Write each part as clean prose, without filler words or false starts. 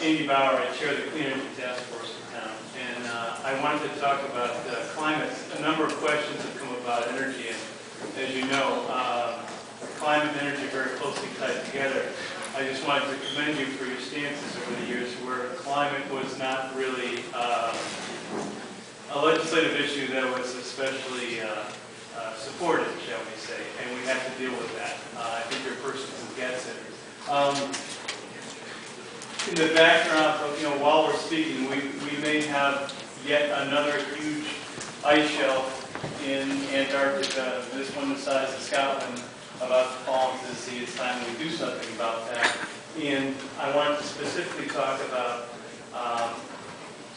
Andy Bauer. I chair the Clean Energy Task Force in town, and I wanted to talk about climate. A number of questions have come about energy, and as you know, climate and energy are very closely tied together. I just wanted to commend you for your stances over the years where climate was not really a legislative issue that was especially supported, shall we say, and we have to deal with that. I think you're a person who gets it. In the background of, while we're speaking, we may have yet another huge ice shelf in Antarctica, this one the size of Scotland, about to fall into the sea. It's time we do something about that. And I wanted to specifically talk about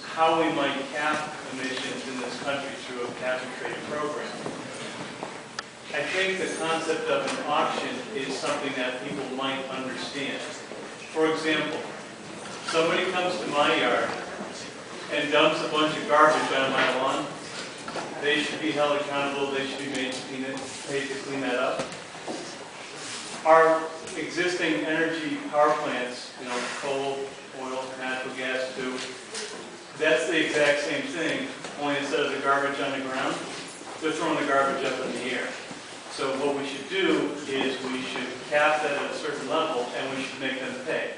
how we might cap emissions in this country through a cap and trade program. I think the concept of an auction is something that people might understand. For example, somebody comes to my yard and dumps a bunch of garbage on my lawn. They should be held accountable. They should be paid to clean that up. Our existing energy power plants, coal, oil, natural gas too, that's the exact same thing, only instead of the garbage on the ground, they're throwing the garbage up in the air. So what we should do is we should cap that at a certain level, and we should make them pay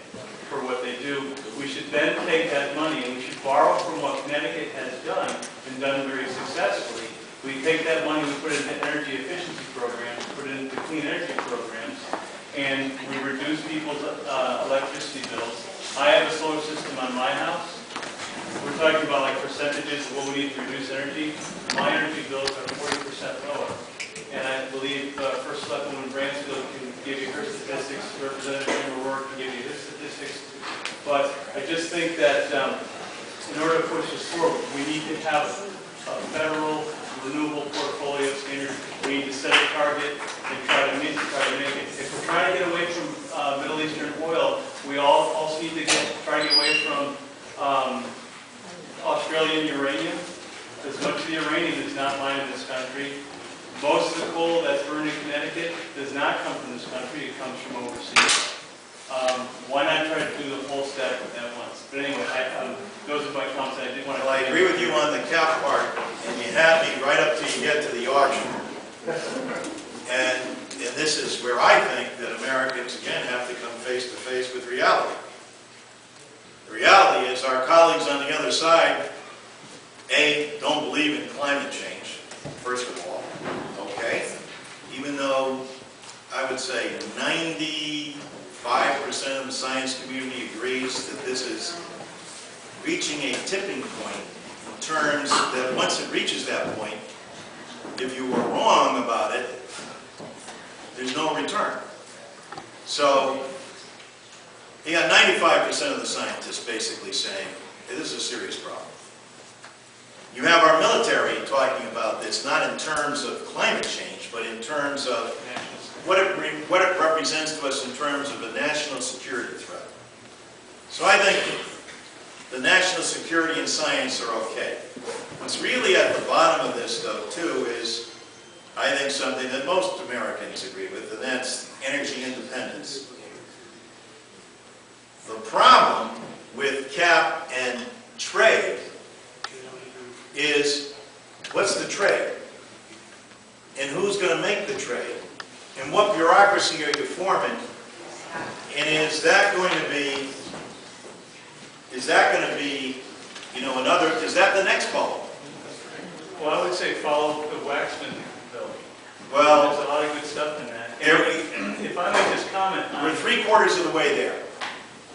for what they do. We should then take that money and we should borrow from what Connecticut has done and done very successfully. We take that money, we put it into energy efficiency programs, put it into clean energy programs, and we reduce people's electricity bills. I have a solar system on my house. We're talking about like percentages of what we need to reduce energy. My energy bills are 40% lower. And I believe First Selectwoman Bransfield can give you her statistics, Representative Jim O'Rourke can give you his statistics. But I just think that in order to push this forward, we need to have a federal renewable portfolio standard. We need to set a target and try to make it. If we're trying to get away from Middle Eastern oil, we also need to try to get away from Australian uranium. As much of the uranium is not mined in this country. Most of the coal that's burned in Connecticut does not come from this country. It comes from overseas. Why not try to do the whole stack at once? But anyway, those are my comments. I did want to. Well, I agree with you on the cap part, and you have me right up till you get to the auction. And this is where I think that Americans, again, have to come face to face with reality. The reality is our colleagues on the other side, A, don't believe in climate change, first of all, okay? Even though I would say 95% of the science community agrees that this is reaching a tipping point in terms that once it reaches that point, if you were wrong about it, there's no return. So you got 95% of the scientists basically saying, hey, this is a serious problem. You have our military talking about this, not in terms of climate change, but in terms of what it represents to us in terms of a national security threat. So I think the national security and science are okay. What's really at the bottom of this, though, too, is I think something that most Americans agree with, and that's energy independence. The problem with cap and trade is, what's the trade? And who's going to make the trade? And what bureaucracy are you forming? And is that going to be, is that the next bubble? Well, I would say follow the Waxman bill. Well, there's a lot of good stuff in that. If I may just comment on... We're 3/4 of the way there.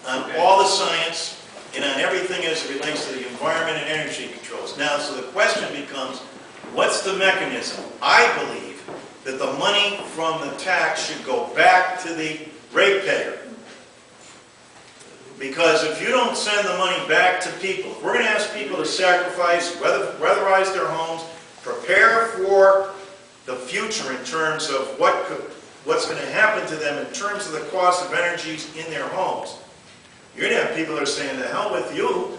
On all the science and on everything as it relates to the environment and energy controls. Now, so the question becomes, what's the mechanism? I believe that the money from the tax should go back to the ratepayer. Because if you don't send the money back to people, if we're going to ask people to sacrifice, weatherize their homes, prepare for the future in terms of what's going to happen to them in terms of the cost of energies in their homes, you're going to have people that are saying, the hell with you,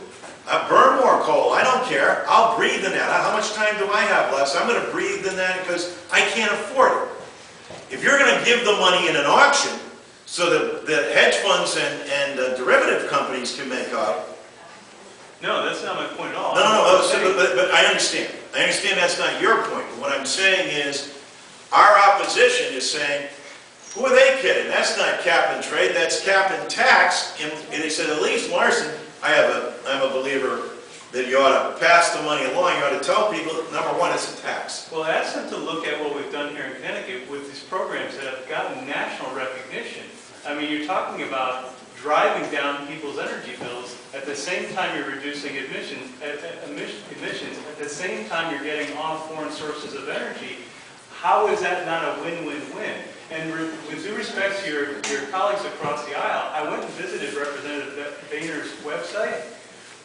I burn more coal, I don't care, I'll breathe in that. How much time do I have left? I'm going to breathe in that because I can't afford it. If you're going to give the money in an auction, so the hedge funds and derivative companies can make up. No, that's not my point at all. But I understand. I understand that's not your point. But what I'm saying is, our opposition is saying, who are they kidding? That's not cap and trade, that's cap and tax. And they said, at least Larson, I'm a believer that you ought to pass the money along. You ought to tell people, number one, it's a tax. Well, ask them to look at what we've done here in Connecticut with these programs that have gotten national recognition. I mean, you're talking about driving down people's energy bills at the same time you're reducing emissions, at the same time you're getting off foreign sources of energy. How is that not a win-win-win? And with due respect to your colleagues across the aisle, I went and visited Representative Boehner's website,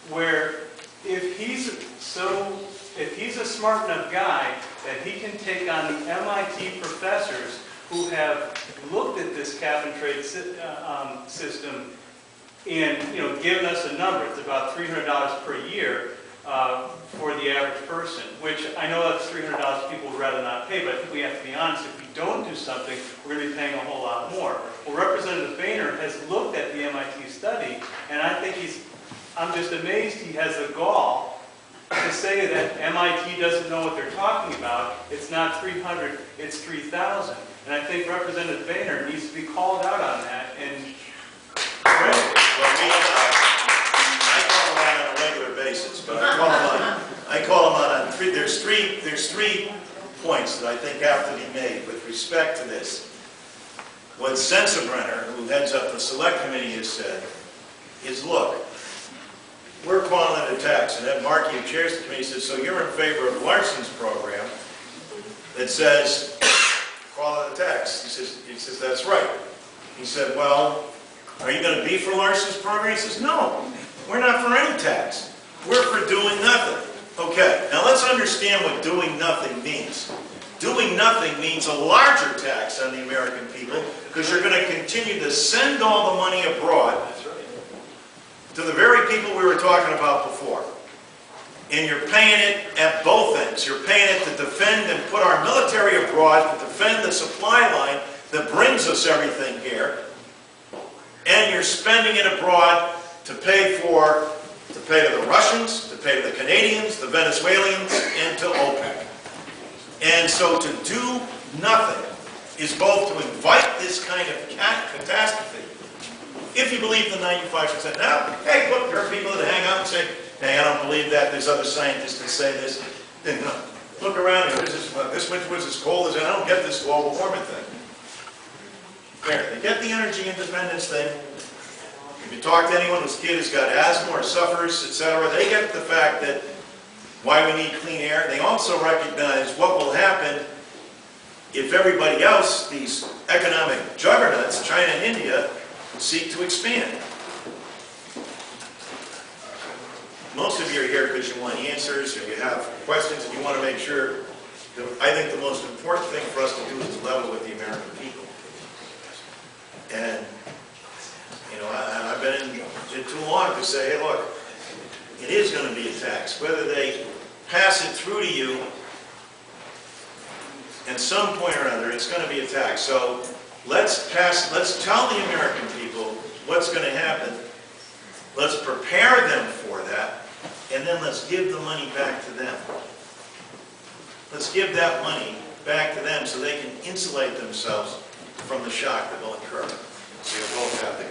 where if he's a smart enough guy that he can take on the MIT professors who have looked at this cap and trade system and given us a number, it's about $300 per year for the average person, which I know that's $300 people would rather not pay, but I think we have to be honest, if we don't do something, we're going to be paying a whole lot more. Well, Representative Boehner has looked at the MIT study, and I think I'm just amazed he has the gall to say that MIT doesn't know what they're talking about. It's not 300, it's 3,000. And I think Representative Boehner needs to be called out on that and corrected. I call him out on a regular basis, but I call him out on three. There's three points that I think have to be made with respect to this. What Sensenbrenner, who heads up the select committee, has said is, look, we're calling it a tax. And Ed Markey, who chairs the committee, says, so you're in favor of Larson's program that says, call it a tax. He says, that's right. He said, well, are you going to be for Larson's program? He says, no, we're not for any tax. We're for doing nothing. Okay, now let's understand what doing nothing means. Doing nothing means a larger tax on the American people because you're going to continue to send all the money abroad to the very people we were talking about before. And you're paying it at both ends. You're paying it to defend and put our military abroad, to defend the supply line that brings us everything here. And you're spending it abroad to pay to the Russians, to pay to the Canadians, the Venezuelans, and to OPEC. And so to do nothing is both to invite this kind of catastrophe. If you believe the 95%. Now, hey, look, there are people that hang out and say, hey, I don't believe that. There's other scientists that say this. Then look around here. This winter was as cold as I don't get this global warming thing. There, they get the energy independence thing. If you talk to anyone whose kid has got asthma or suffers, etc., they get the fact that why we need clean air. They also recognize what will happen if everybody else, these economic juggernauts, China and India, seek to expand. Most of you are here because you want answers or you have questions and you want to make sure that I think the most important thing for us to do is to level with the American people. And, I've been in it too long to say, hey, look, it is going to be a tax. Whether they pass it through to you at some point or another, it's going to be a tax. So let's tell the American people what's going to happen. Let's prepare them for that, and then let's give the money back to them. Let's give that money back to them so they can insulate themselves from the shock that will occur. So you both have the